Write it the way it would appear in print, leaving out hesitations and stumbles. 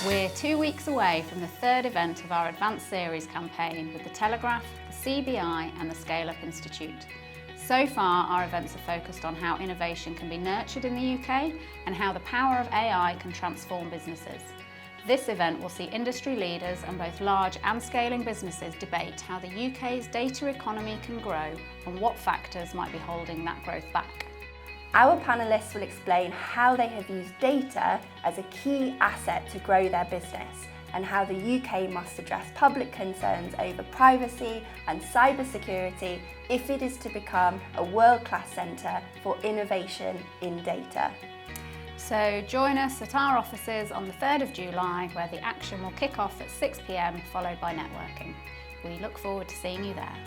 We're 2 weeks away from the third event of our Advanced Series campaign with the Telegraph, the CBI and the Scale Up Institute. So far, our events are focused on how innovation can be nurtured in the UK and how the power of AI can transform businesses. This event will see industry leaders and both large and scaling businesses debate how the UK's data economy can grow and what factors might be holding that growth back. Our panellists will explain how they have used data as a key asset to grow their business and how the UK must address public concerns over privacy and cybersecurity if it is to become a world-class centre for innovation in data. So join us at our offices on the 3rd of July, where the action will kick off at 6 p.m, followed by networking. We look forward to seeing you there.